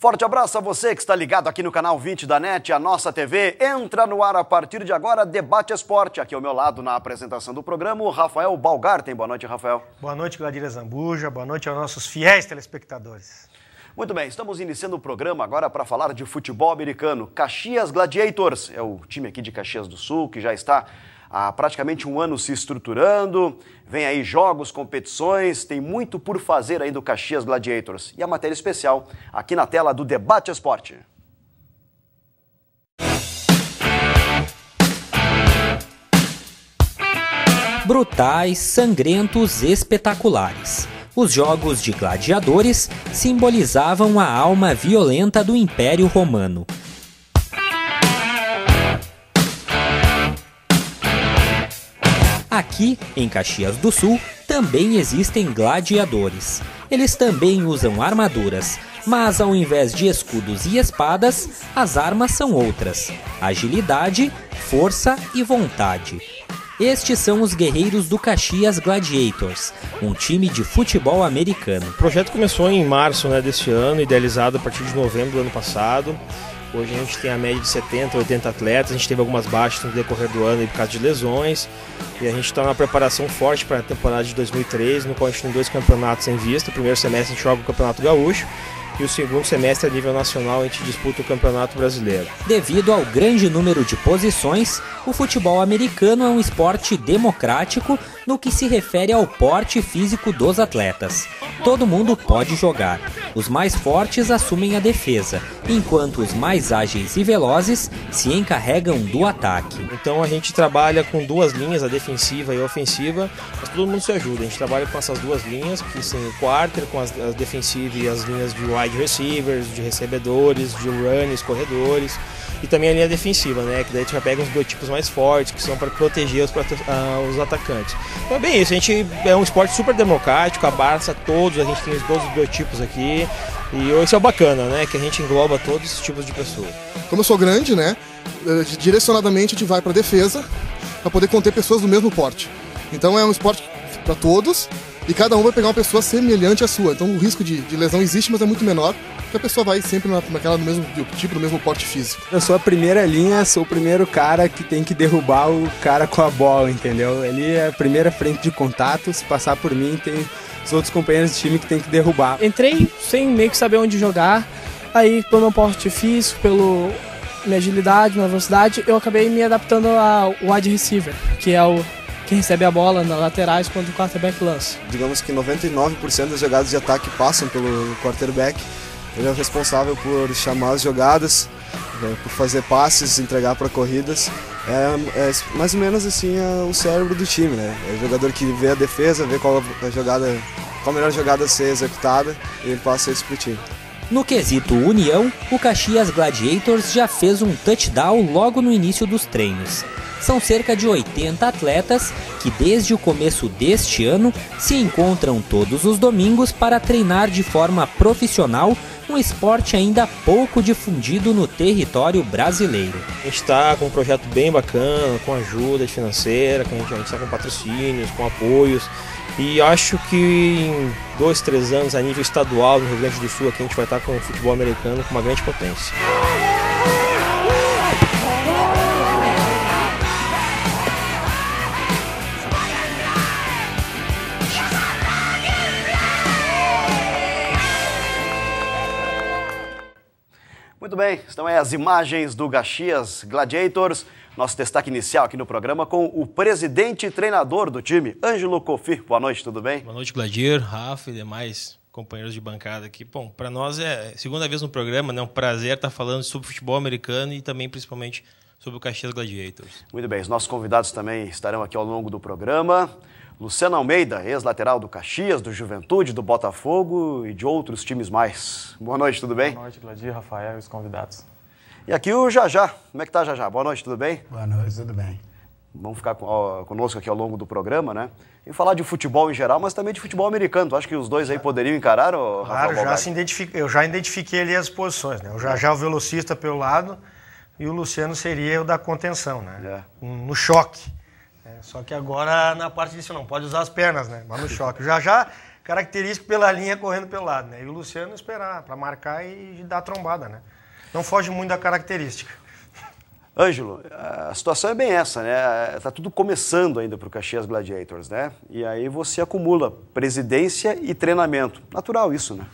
Forte abraço a você que está ligado aqui no canal 20 da NET, a nossa TV. Entra no ar a partir de agora, Debate Esporte. Aqui ao meu lado, na apresentação do programa, o Rafael Balgarten. Boa noite, Rafael. Boa noite, Gladir Zambuja. Boa noite aos nossos fiéis telespectadores. Muito bem, estamos iniciando o programa agora para falar de futebol americano. Caxias Gladiators é o time aqui de Caxias do Sul, que já está há praticamente um ano se estruturando. Vem aí jogos, competições, tem muito por fazer aí do Caxias Gladiators. E a matéria especial aqui na tela do Debate Esporte. Brutais, sangrentos, espetaculares. Os jogos de gladiadores simbolizavam a alma violenta do Império Romano. Aqui, em Caxias do Sul, também existem gladiadores. Eles também usam armaduras, mas ao invés de escudos e espadas, as armas são outras: agilidade, força e vontade. Estes são os guerreiros do Caxias Gladiators, um time de futebol americano. O projeto começou em março deste ano, idealizado a partir de novembro do ano passado. Hoje a gente tem a média de 70, 80 atletas, a gente teve algumas baixas no decorrer do ano por causa de lesões. E a gente está numa preparação forte para a temporada de 2003, no qual a gente tem 2 campeonatos em vista. O primeiro semestre a gente joga o Campeonato Gaúcho e o segundo semestre a nível nacional a gente disputa o Campeonato Brasileiro. Devido ao grande número de posições, o futebol americano é um esporte democrático no que se refere ao porte físico dos atletas. Todo mundo pode jogar. Os mais fortes assumem a defesa, enquanto os mais ágeis e velozes se encarregam do ataque. Então a gente trabalha com 2 linhas, a defensiva e a ofensiva, mas todo mundo se ajuda. A gente trabalha com essas 2 linhas, que são o quarter, com a defensiva e as linhas de wide receivers, de recebedores, de runners, corredores, e também a linha defensiva, que daí a gente já pega uns biotipos mais fortes, que são para proteger os atacantes. Então é bem isso, a gente é um esporte super democrático, abraça todos, a gente tem todos os biotipos aqui, e isso é o bacana, que a gente engloba todos esses tipos de pessoas. Como eu sou grande, direcionadamente a gente vai para defesa, para poder conter pessoas do mesmo porte. Então é um esporte para todos, e cada um vai pegar uma pessoa semelhante à sua. Então o risco de lesão existe, mas é muito menor, porque a pessoa vai sempre naquela do mesmo tipo, do mesmo porte físico. Eu sou a primeira linha, sou o primeiro cara que tem que derrubar o cara com a bola, entendeu? Ele é a primeira frente de contato, se passar por mim tem os outros companheiros de time que tem que derrubar. Entrei sem meio que saber onde jogar, aí pelo meu porte físico, pela minha agilidade, minha velocidade, eu acabei me adaptando ao wide receiver, que é o que recebe a bola nas laterais quando o quarterback lança. Digamos que 99% das jogadas de ataque passam pelo quarterback. Ele é o responsável por chamar as jogadas, por fazer passes, entregar para corridas. É mais ou menos assim o cérebro do time, É o jogador que vê a defesa, vê qual a melhor jogada a ser executada e ele passa isso pro time. No quesito união, o Caxias Gladiators já fez um touchdown logo no início dos treinos. São cerca de 80 atletas que desde o começo deste ano se encontram todos os domingos para treinar de forma profissional um esporte ainda pouco difundido no território brasileiro. A gente está com um projeto bem bacana, com ajuda financeira, a gente está com patrocínios, com apoios, e acho que em 2, 3 anos a nível estadual no Rio Grande do Sul aqui a gente vai estar com o futebol americano com uma grande potência. Muito bem, estão aí as imagens do Caxias Gladiators. Nosso destaque inicial aqui no programa com o presidente e treinador do time, Ângelo Kofi. Boa noite, tudo bem? Boa noite, Gladir, Rafa e demais companheiros de bancada aqui. Bom, para nós é segunda vez no programa, um prazer estar falando sobre futebol americano e também principalmente sobre o Caxias Gladiators. Muito bem, os nossos convidados também estarão aqui ao longo do programa. Luciano Almeida, ex-lateral do Caxias, do Juventude, do Botafogo e de outros times mais. Boa noite, tudo bem? Boa noite, Gladir, Rafael e os convidados. E aqui o Jajá. Como é que tá, Jajá? Boa noite, tudo bem? Boa noite, tudo bem. Vamos ficar conosco aqui ao longo do programa, E falar de futebol em geral, mas também de futebol americano. Tu acha que os dois aí poderiam encarar, Rafael? Claro, eu já identifiquei ali as posições, O Jajá é o velocista pelo lado e o Luciano seria o da contenção, No choque. Só que agora na parte disso não pode usar as pernas, mas no choque. O Jajá característico pela linha correndo pelo lado, né? E o Luciano esperar para marcar e dar a trombada, né? Não foge muito da característica. Ângelo, a situação é bem essa, né? Tá tudo começando ainda para o Caxias Gladiators, né? E aí você acumula presidência e treinamento. Natural isso, né?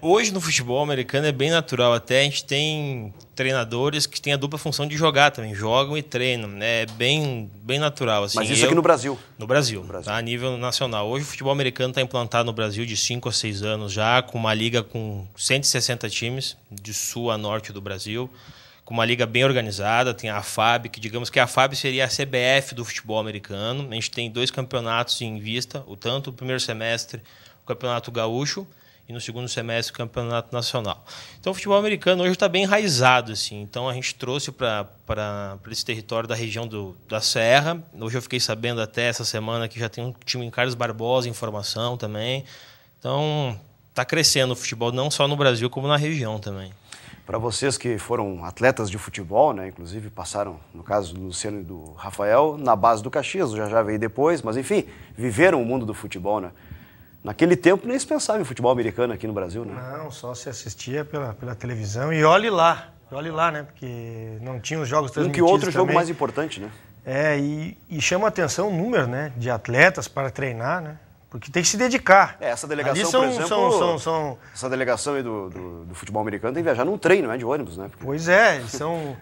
Hoje no futebol americano é bem natural, até a gente tem treinadores que têm a dupla função de jogar também, jogam e treinam, né? É bem natural. Assim. Mas isso aqui no Brasil? No Brasil, tá? A nível nacional. Hoje o futebol americano está implantado no Brasil de 5 a 6 anos já, com uma liga com 160 times, de sul a norte do Brasil, com uma liga bem organizada, tem a FAB, que digamos que a FAB seria a CBF do futebol americano. A gente tem 2 campeonatos em vista, tanto o primeiro semestre, o Campeonato Gaúcho, e no segundo semestre o Campeonato Nacional. Então o futebol americano hoje está bem enraizado, assim. Então a gente trouxe para esse território da região da Serra. Hoje eu fiquei sabendo até essa semana que já tem um time em Carlos Barbosa em formação também. Então está crescendo o futebol não só no Brasil como na região também. Para vocês que foram atletas de futebol, né, inclusive passaram, no caso do Luciano e do Rafael, na base do Caxias, já veio depois, mas enfim, viveram o mundo do futebol, né? Naquele tempo nem se pensava em futebol americano aqui no Brasil, né? Não, só se assistia pela televisão e olhe lá, né? Porque não tinha os jogos transmitidos que outro também. Jogo mais importante, né? E chama a atenção o número, né, de atletas para treinar, né? Porque tem que se dedicar. Essa delegação, por exemplo, essa delegação aí do futebol americano tem que viajar num trem, não é de ônibus, né? Porque... Pois é, são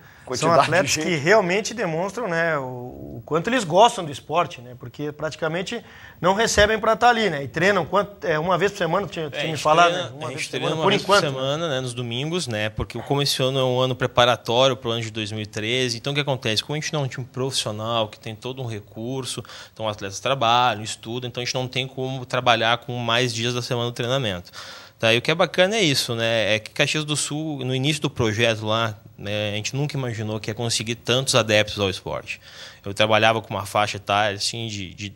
atletas que realmente demonstram, né, o quanto eles gostam do esporte, né? Porque praticamente não recebem para estar ali, né? E treinam uma vez por semana, tinha me falado, né? A gente treina uma vez por semana, né, nos domingos, né? Porque como esse ano é um ano preparatório para o ano de 2013, então o que acontece? Como a gente não é um time profissional, que tem todo um recurso, então os atletas trabalham, estudam, então a gente não tem como trabalhar com mais dias da semana do treinamento. Tá, e o que é bacana é isso, né? É que Caxias do Sul, no início do projeto lá, né, a gente nunca imaginou que ia conseguir tantos adeptos ao esporte. Eu trabalhava com uma faixa etária assim, de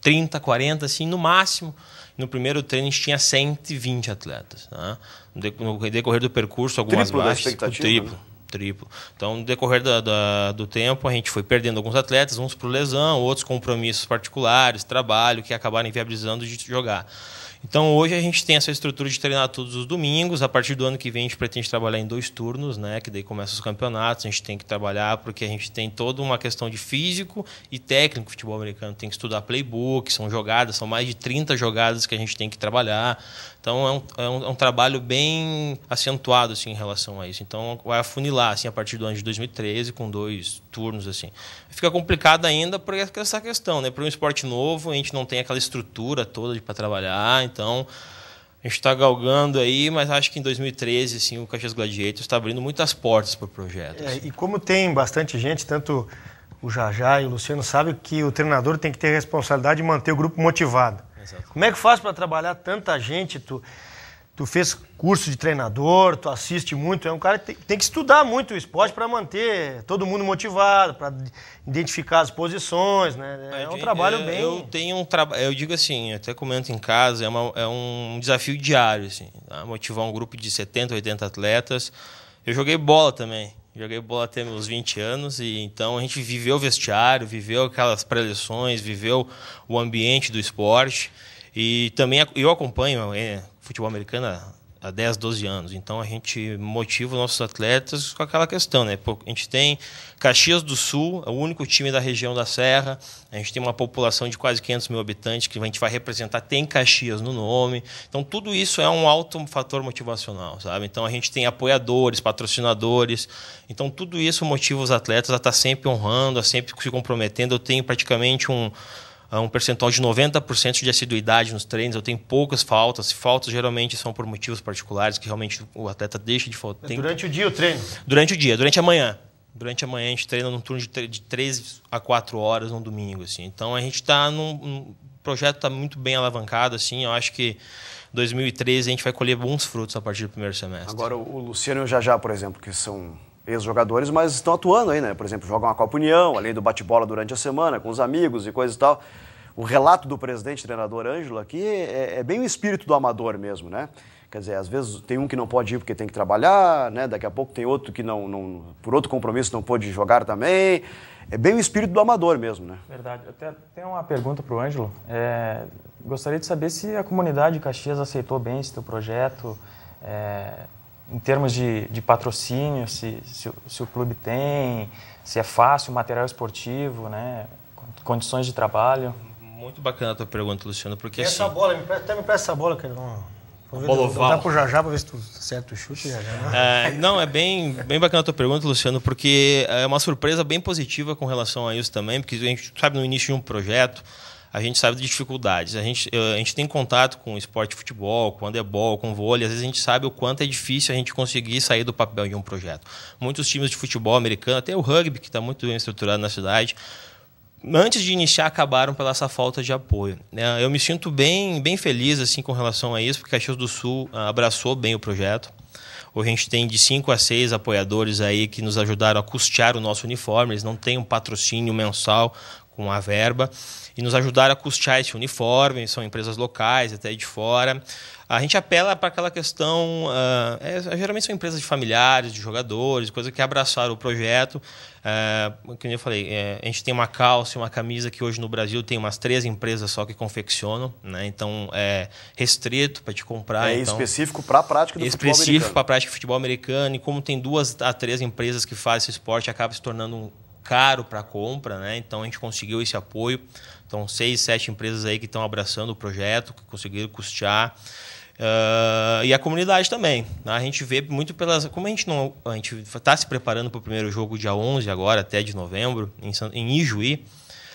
30, 40, assim, no máximo. No primeiro treino a gente tinha 120 atletas. Tá? No decorrer do percurso, algumas baixas. Triplo. Então, no decorrer do tempo, a gente foi perdendo alguns atletas, uns por lesão, outros compromissos particulares, trabalho, que acabaram inviabilizando de jogar. Então, hoje a gente tem essa estrutura de treinar todos os domingos. A partir do ano que vem, a gente pretende trabalhar em 2 turnos, né? Que daí começam os campeonatos. A gente tem que trabalhar porque a gente tem toda uma questão de físico e técnico. O futebol americano tem que estudar playbook, são jogadas, são mais de 30 jogadas que a gente tem que trabalhar. Então, é um trabalho bem acentuado assim, em relação a isso. Então, vai afunilar assim, a partir do ano de 2013, com 2 turnos. Assim. Fica complicado ainda por essa questão. Né? Para um esporte novo, a gente não tem aquela estrutura toda para trabalhar. Então, a gente está galgando aí, mas acho que em 2013 assim, o Caxias Gladiators está abrindo muitas portas para o projeto. Assim. E como tem bastante gente, tanto o Jajá e o Luciano sabem que o treinador tem que ter a responsabilidade de manter o grupo motivado. Exato. Como é que faz para trabalhar tanta gente? Tu fez curso de treinador, tu assiste muito, é um cara que tem que estudar muito o esporte para manter todo mundo motivado, para identificar as posições, né? É um trabalho bem... Eu digo assim, até comento em casa, é um desafio diário, assim, tá? Motivar um grupo de 70, 80 atletas. Eu joguei bola também, até meus 20 anos, e então a gente viveu o vestiário, viveu aquelas preleções, viveu o ambiente do esporte, e também eu acompanho futebol americano há 10, 12 anos. Então, a gente motiva os nossos atletas com aquela questão, né? A gente tem Caxias do Sul, é o único time da região da Serra. A gente tem uma população de quase 500 mil habitantes que a gente vai representar, tem Caxias no nome. Então, tudo isso é um alto fator motivacional, sabe? Então, a gente tem apoiadores, patrocinadores. Então, tudo isso motiva os atletas a estar sempre honrando, a sempre se comprometendo. Eu tenho praticamente um percentual de 90% de assiduidade nos treinos. Eu tenho poucas faltas. Faltas geralmente são por motivos particulares, que realmente o atleta deixa de faltar. Durante o dia o treino? Durante o dia, durante a manhã. Durante a manhã a gente treina num turno de 3 a 4 horas no domingo. Assim. Então a gente está o projeto está muito bem alavancado. Assim. Eu acho que 2013 a gente vai colher bons frutos a partir do primeiro semestre. Agora o Luciano e o Jajá, por exemplo, que são ex-jogadores, mas estão atuando aí, né? Por exemplo, jogam a Copa União, além do bate-bola durante a semana, com os amigos e coisa e tal. O relato do presidente treinador Ângelo aqui é bem o espírito do amador mesmo, né? Quer dizer, às vezes tem um que não pode ir porque tem que trabalhar, né? Daqui a pouco tem outro que por outro compromisso não pôde jogar também. é bem o espírito do amador mesmo, né? Verdade. Eu tenho uma pergunta para o Ângelo. Gostaria de saber se a comunidade de Caxias aceitou bem esse teu projeto, em termos de patrocínio, se o clube tem, se é fácil o material esportivo, né? Condições de trabalho. Muito bacana a tua pergunta, Luciano, porque E essa bola, me presta essa bola, que bola oval. Dá pro Jajá pra ver se tu acerta o chute, Jajá. Não, é bem bacana a tua pergunta, Luciano, porque é uma surpresa bem positiva com relação a isso também, porque a gente sabe no início de um projeto, a gente sabe de dificuldades. A gente tem contato com o esporte de futebol, com handebol, com vôlei, às vezes a gente sabe o quanto é difícil a gente conseguir sair do papel de um projeto. Muitos times de futebol americano, até o rugby, que está muito bem estruturado na cidade, antes de iniciar, acabaram pela essa falta de apoio. Eu me sinto bem feliz assim, com relação a isso, porque Caxias do Sul abraçou bem o projeto. Hoje a gente tem de 5 a 6 apoiadores aí que nos ajudaram a custear o nosso uniforme. Eles não têm um patrocínio mensal com a verba e nos ajudaram a custear esse uniforme. São empresas locais, até de fora. A gente apela para aquela questão... geralmente são empresas de familiares, de jogadores, coisas que abraçaram o projeto. Como eu falei, a gente tem uma calça e uma camisa que hoje no Brasil tem umas 3 empresas só que confeccionam, né? Então é restrito para te comprar. Então, específico para a prática do futebol americano. Específico para a prática de futebol americano. E como tem 2 a 3 empresas que fazem esse esporte, acaba se tornando caro para a compra, né? Então a gente conseguiu esse apoio. Então 6, 7 empresas aí que estão abraçando o projeto, que conseguiram custear. E a comunidade também. A gente vê muito pelas... Como a gente está se preparando para o primeiro jogo dia 11 agora, até de novembro, em Ijuí,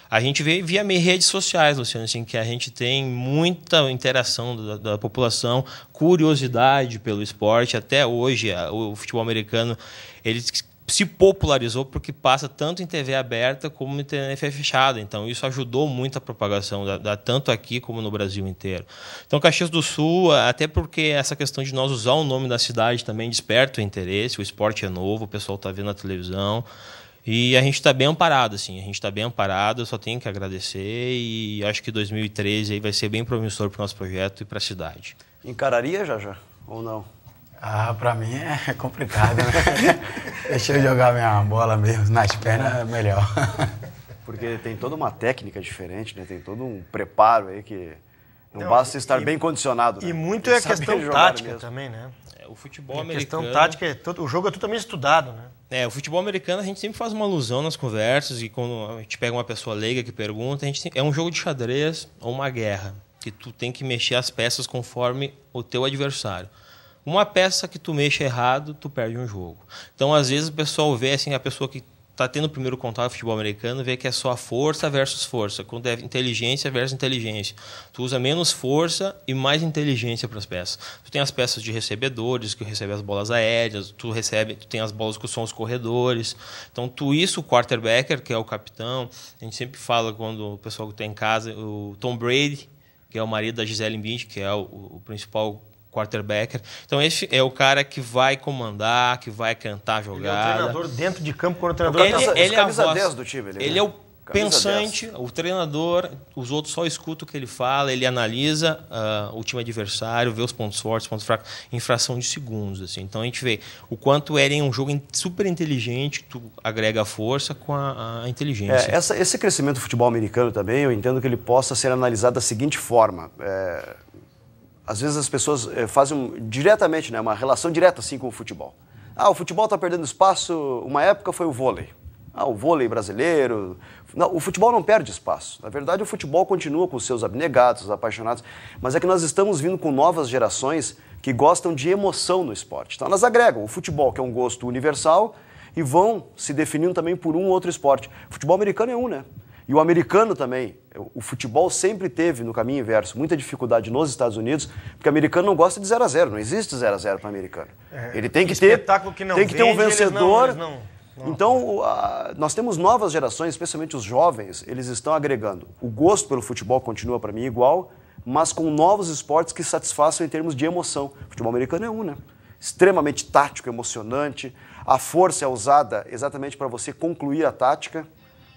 a gente vê via redes sociais, Luciano, assim, que a gente tem muita interação da população, curiosidade pelo esporte. Até hoje, o futebol americano, ele se popularizou porque passa tanto em TV aberta como em TV fechada. Então, isso ajudou muito a propagação, tanto aqui como no Brasil inteiro. Então, Caxias do Sul, até porque essa questão de nós usar o nome da cidade também desperta o interesse, o esporte é novo, o pessoal está vendo na televisão. E a gente está bem amparado, assim. A gente está bem amparado, eu só tenho que agradecer e acho que 2013 aí vai ser bem promissor para o nosso projeto e para a cidade. Encararia, Jajá, ou não? Pra mim é complicado, né? Deixa eu jogar minha bola mesmo nas pernas, melhor. Porque tem toda uma técnica diferente, né? Tem todo um preparo aí que não basta estar bem condicionado. Né? E muito é questão tática também, né? O futebol americano... questão tática, o jogo é totalmente estudado, né? O futebol americano a gente sempre faz uma alusão nas conversas e quando a gente pega uma pessoa leiga que pergunta, é um jogo de xadrez ou uma guerra, que tu tem que mexer as peças conforme o teu adversário. Uma peça que tu mexe errado, tu perde um jogo. Então, às vezes, o pessoal vê assim, a pessoa que está tendo o primeiro contato com o futebol americano, vê que é só força versus força, quando é inteligência versus inteligência. Tu usa menos força e mais inteligência para as peças. Tu tem as peças de recebedores, que recebem as bolas aéreas, tu tem as bolas que são os corredores. Então, o quarterbacker, que é o capitão, a gente sempre fala quando o pessoal está em casa, o Tom Brady, que é o marido da Gisele Bündchen, que é o principal quarterbacker. Então, esse é o cara que vai comandar, que vai cantar a jogada. Ele é o treinador dentro de campo, quando o treinador... Ele é a camisa 10 do time. Ele é o pensante, 10. O treinador, os outros só escutam o que ele fala, ele analisa o time adversário, vê os pontos fortes, pontos fracos, em fração de segundos. Assim. Então, a gente vê o quanto ele é um jogo super inteligente, tu agrega a força com a inteligência. Esse crescimento do futebol americano também, eu entendo que ele possa ser analisado da seguinte forma... Às vezes as pessoas fazem diretamente, né, uma relação direta assim com o futebol. O futebol está perdendo espaço, uma época foi o vôlei. O vôlei brasileiro... Não, o futebol não perde espaço. Na verdade, o futebol continua com os seus abnegados, os apaixonados, mas é que nós estamos vindo com novas gerações que gostam de emoção no esporte. Então elas agregam o futebol, que é um gosto universal, e vão se definindo também por um ou outro esporte. O futebol americano é um, né? E o americano também, o futebol sempre teve, no caminho inverso, muita dificuldade nos Estados Unidos, porque o americano não gosta de 0-0, não existe 0-0 para o americano. Ele tem que ter, ter um vencedor. Então, nós temos novas gerações, especialmente os jovens, eles estão agregando. O gosto pelo futebol continua para mim igual, mas com novos esportes que satisfaçam em termos de emoção. O futebol americano é um, né? Extremamente tático, emocionante. A força é usada exatamente para você concluir a tática.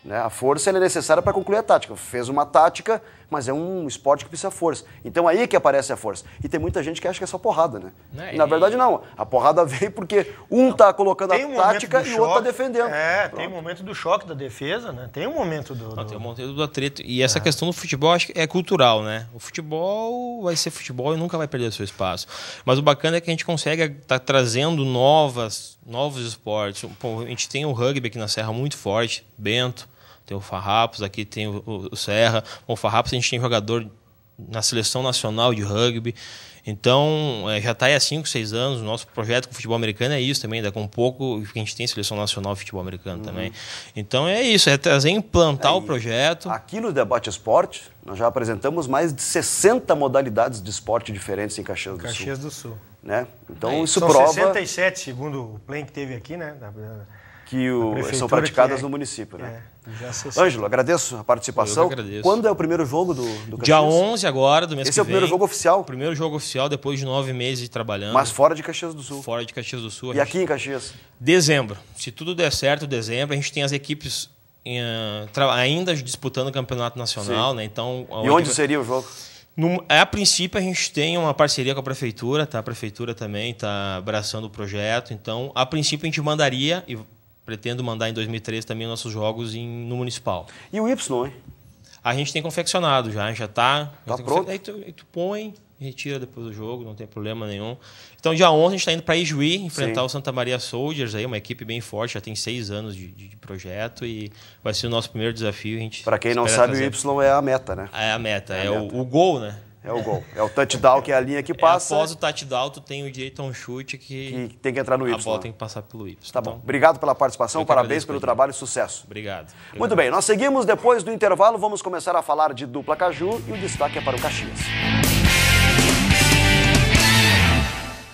Né? A força ela é necessária para concluir a tática. Fez uma tática, mas é um esporte que precisa de força. Então aí que aparece a força. E tem muita gente que acha que é só porrada, né? E, na verdade não. A porrada veio porque um tá colocando a tática e o outro tá defendendo. Tem o momento do choque da defesa, né? Tem um momento Tem o momento do atrito. E essa questão do futebol acho que é cultural, né? O futebol vai ser futebol e nunca vai perder o seu espaço. Mas o bacana é que a gente consegue estar trazendo novos esportes. Pô, a gente tem o rugby aqui na Serra muito forte, Bento. Tem o Farrapos, aqui tem o Serra. Bom, o Farrapos a gente tem jogador na seleção nacional de rugby. Então, já está aí há 5, 6 anos. O nosso projeto com o futebol americano é isso também. Daqui a um pouco a gente tem seleção nacional de futebol americano também. Então é isso, é trazer, implantar o projeto. Aqui no Debate Esporte, nós já apresentamos mais de 60 modalidades de esporte diferentes em Caxias do Sul. Caxias do Sul. Né? Então isso são prova... 67, segundo o play que teve aqui, né? Que são praticadas no município, né? Ângelo, agradeço a participação. Eu que agradeço. Quando é o primeiro jogo do Caxias? Dia 11 agora, do mês que vem. Esse é o primeiro jogo oficial? Primeiro jogo oficial, depois de 9 meses trabalhando. Mas fora de Caxias do Sul? Fora de Caxias do Sul. E aqui em Caxias? Dezembro. Se tudo der certo, dezembro, a gente tem as equipes ainda disputando o campeonato nacional, né? Então, e onde seria o jogo? A princípio, a gente tem uma parceria com a prefeitura, tá? A prefeitura também está abraçando o projeto. Então, a princípio, a gente mandaria... Pretendo mandar em 2013 também nossos jogos no municipal. E o Y, hein? A gente tem confeccionado já está pronto. Aí tu põe e retira depois do jogo, não tem problema nenhum. Então, dia 11 a gente está indo para Ijuí, enfrentar o Santa Maria Soldiers, aí, uma equipe bem forte, já tem 6 anos de projeto e vai ser o nosso primeiro desafio. Para quem não sabe, o Y é a meta, né? É a meta, o gol, né? É o gol. É o touchdown, que é a linha que passa. Após o touchdown, tu tem o direito a um chute que tem que entrar no Y. A bola tem que passar pelo Y. Tá bom. Obrigado pela participação, parabéns pelo trabalho e sucesso. Obrigado. Muito bem, nós seguimos depois do intervalo, vamos começar a falar de dupla Caju e o destaque é para o Caxias.